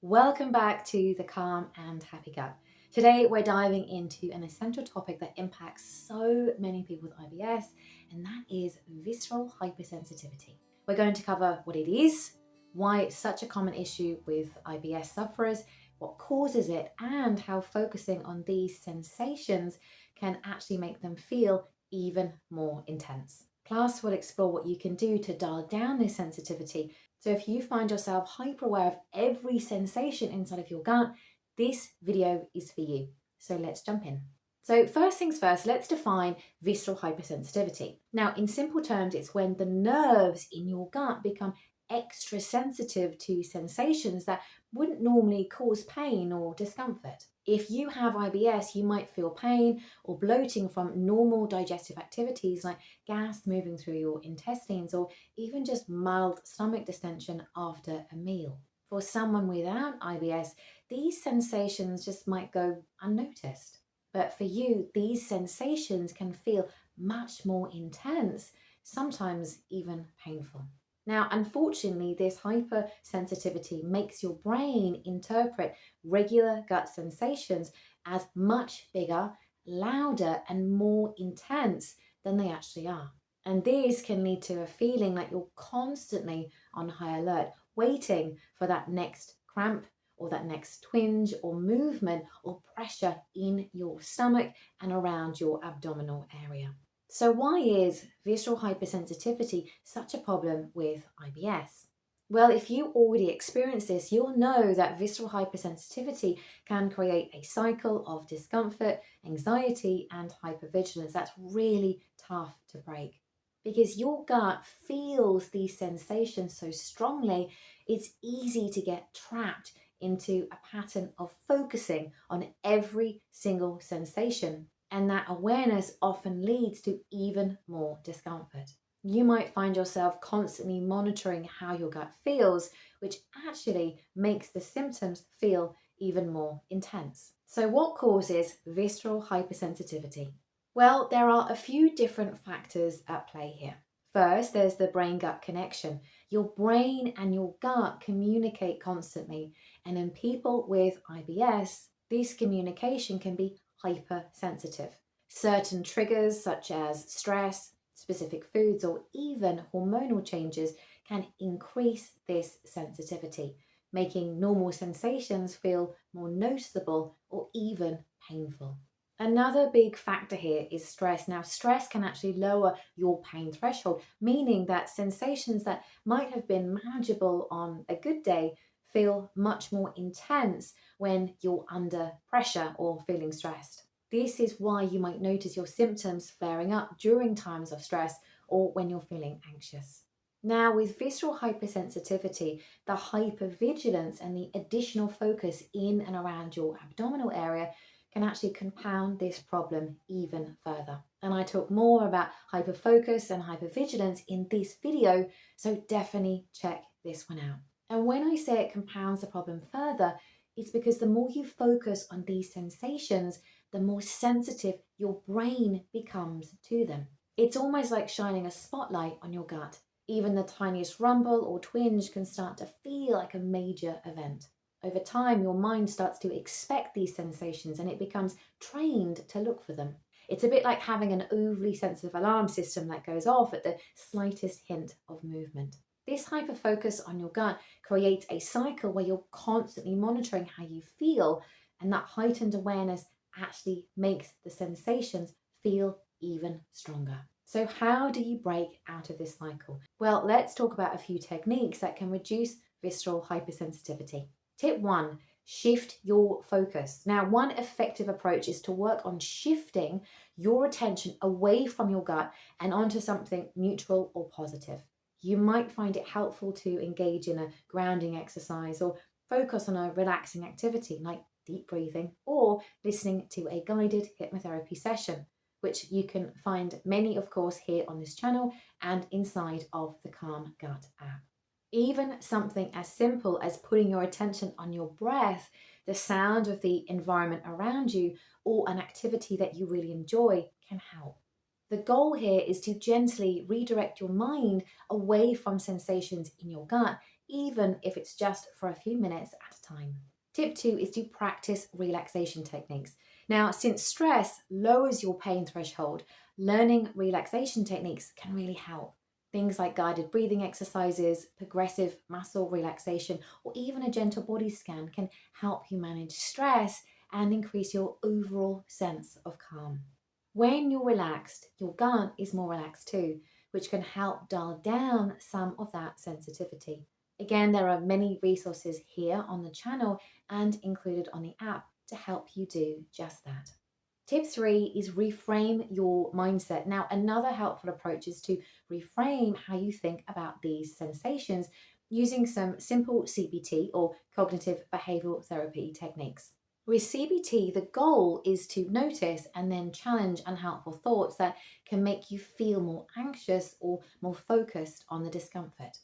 Welcome back to the Calm and Happy Gut. Today we're diving into an essential topic that impacts so many people with IBS, and that is visceral hypersensitivity. We're going to cover what it is, why it's such a common issue with IBS sufferers, what causes it, and how focusing on these sensations can actually make them feel even more intense. Plus, we'll explore what you can do to dial down this sensitivity. So if you find yourself hyper aware of every sensation inside of your gut, this video is for you. So let's jump in. So first things first, let's define visceral hypersensitivity. Now, in simple terms, it's when the nerves in your gut become extra sensitive to sensations that wouldn't normally cause pain or discomfort. If you have IBS, you might feel pain or bloating from normal digestive activities like gas moving through your intestines or even just mild stomach distension after a meal. For someone without IBS, these sensations just might go unnoticed. But for you, these sensations can feel much more intense, sometimes even painful. Now, unfortunately, this hypersensitivity makes your brain interpret regular gut sensations as much bigger, louder, and more intense than they actually are. And this can lead to a feeling like you're constantly on high alert, waiting for that next cramp or that next twinge or movement or pressure in your stomach and around your abdominal area. So why is visceral hypersensitivity such a problem with IBS? Well, if you already experience this, you'll know that visceral hypersensitivity can create a cycle of discomfort, anxiety, and hypervigilance. That's really tough to break because your gut feels these sensations so strongly, it's easy to get trapped into a pattern of focusing on every single sensation. And that awareness often leads to even more discomfort. You might find yourself constantly monitoring how your gut feels, which actually makes the symptoms feel even more intense. So, what causes visceral hypersensitivity? Well, there are a few different factors at play here. First, there's the brain gut connection. Your brain and your gut communicate constantly, and in people with IBS, this communication can be hypersensitive. Certain triggers, such as stress, specific foods, or even hormonal changes, can increase this sensitivity, making normal sensations feel more noticeable or even painful. Another big factor here is stress. Now, stress can actually lower your pain threshold, meaning that sensations that might have been manageable on a good day feel much more intense when you're under pressure or feeling stressed. This is why you might notice your symptoms flaring up during times of stress or when you're feeling anxious. Now, with visceral hypersensitivity, the hypervigilance and the additional focus in and around your abdominal area can actually compound this problem even further. And I talk more about hyperfocus and hypervigilance in this video, so definitely check this one out. And when I say it compounds the problem further, it's because the more you focus on these sensations, the more sensitive your brain becomes to them. It's almost like shining a spotlight on your gut. Even the tiniest rumble or twinge can start to feel like a major event. Over time, your mind starts to expect these sensations and it becomes trained to look for them. It's a bit like having an overly sensitive alarm system that goes off at the slightest hint of movement. This hyperfocus on your gut creates a cycle where you're constantly monitoring how you feel, and that heightened awareness actually makes the sensations feel even stronger. So, how do you break out of this cycle? Well, let's talk about a few techniques that can reduce visceral hypersensitivity. Tip 1, shift your focus. Now, one effective approach is to work on shifting your attention away from your gut and onto something neutral or positive. You might find it helpful to engage in a grounding exercise or focus on a relaxing activity like deep breathing or listening to a guided hypnotherapy session, which you can find many, of course, here on this channel and inside of the Calm Gut app. Even something as simple as putting your attention on your breath, the sound of the environment around you, or an activity that you really enjoy can help. The goal here is to gently redirect your mind away from sensations in your gut even if it's just for a few minutes at a time. Tip 2 is to practice relaxation techniques. Now, since stress lowers your pain threshold, learning relaxation techniques can really help. Things like guided breathing exercises, progressive muscle relaxation, or even a gentle body scan can help you manage stress and increase your overall sense of calm. When you're relaxed, your gut is more relaxed too, which can help dial down some of that sensitivity. Again, there are many resources here on the channel and included on the app to help you do just that. Tip 3 is reframe your mindset. Now, another helpful approach is to reframe how you think about these sensations using some simple CBT or cognitive behavioural therapy techniques. With CBT, the goal is to notice and then challenge unhelpful thoughts that can make you feel more anxious or more focused on the discomfort.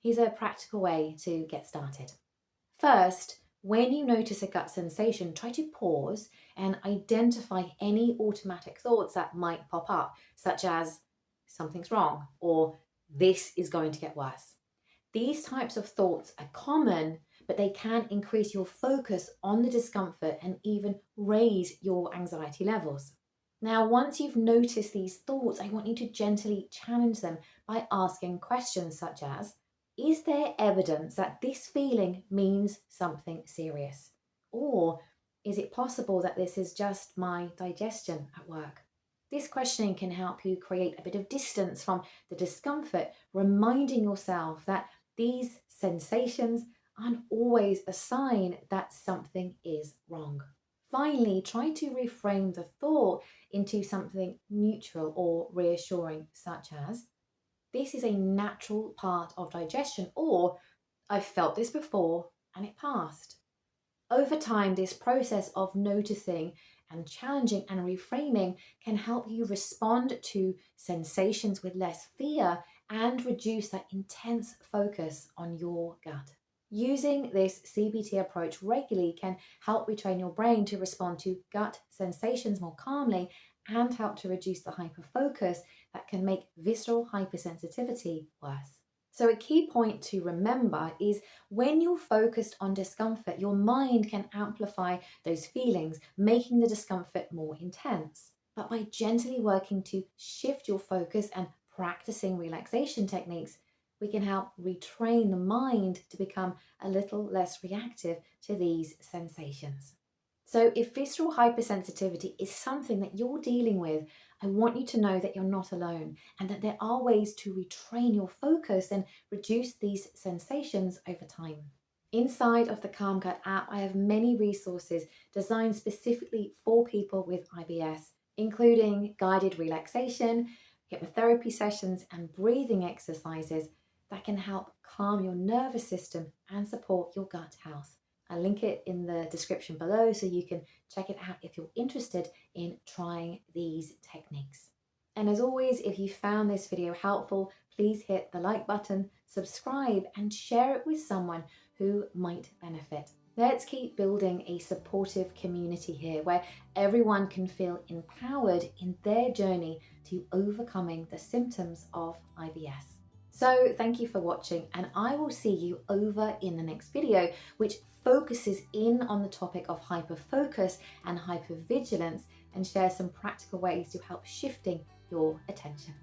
Here's a practical way to get started. First, when you notice a gut sensation, try to pause and identify any automatic thoughts that might pop up, such as something's wrong or this is going to get worse. These types of thoughts are common, but they can increase your focus on the discomfort and even raise your anxiety levels. Now, once you've noticed these thoughts, I want you to gently challenge them by asking questions such as, is there evidence that this feeling means something serious? Or is it possible that this is just my digestion at work? This questioning can help you create a bit of distance from the discomfort, reminding yourself that these sensations aren't always a sign that something is wrong. Finally, try to reframe the thought into something neutral or reassuring, such as, this is a natural part of digestion, or I've felt this before and it passed. Over time, this process of noticing and challenging and reframing can help you respond to sensations with less fear and reduce that intense focus on your gut. Using this CBT approach regularly can help retrain your brain to respond to gut sensations more calmly and help to reduce the hyperfocus that can make visceral hypersensitivity worse. So a key point to remember is when you're focused on discomfort, your mind can amplify those feelings, making the discomfort more intense. But by gently working to shift your focus and practicing relaxation techniques, we can help retrain the mind to become a little less reactive to these sensations. So if visceral hypersensitivity is something that you're dealing with, I want you to know that you're not alone and that there are ways to retrain your focus and reduce these sensations over time. Inside of the Calm Gut app, I have many resources designed specifically for people with IBS, including guided relaxation, hypnotherapy sessions, and breathing exercises that can help calm your nervous system and support your gut health. I'll link it in the description below so you can check it out if you're interested in trying these techniques. And as always, if you found this video helpful, please hit the like button, subscribe, and share it with someone who might benefit. Let's keep building a supportive community here where everyone can feel empowered in their journey to overcoming the symptoms of IBS. So thank you for watching, and I will see you over in the next video, which focuses in on the topic of hyperfocus and hypervigilance and share some practical ways to help shifting your attention.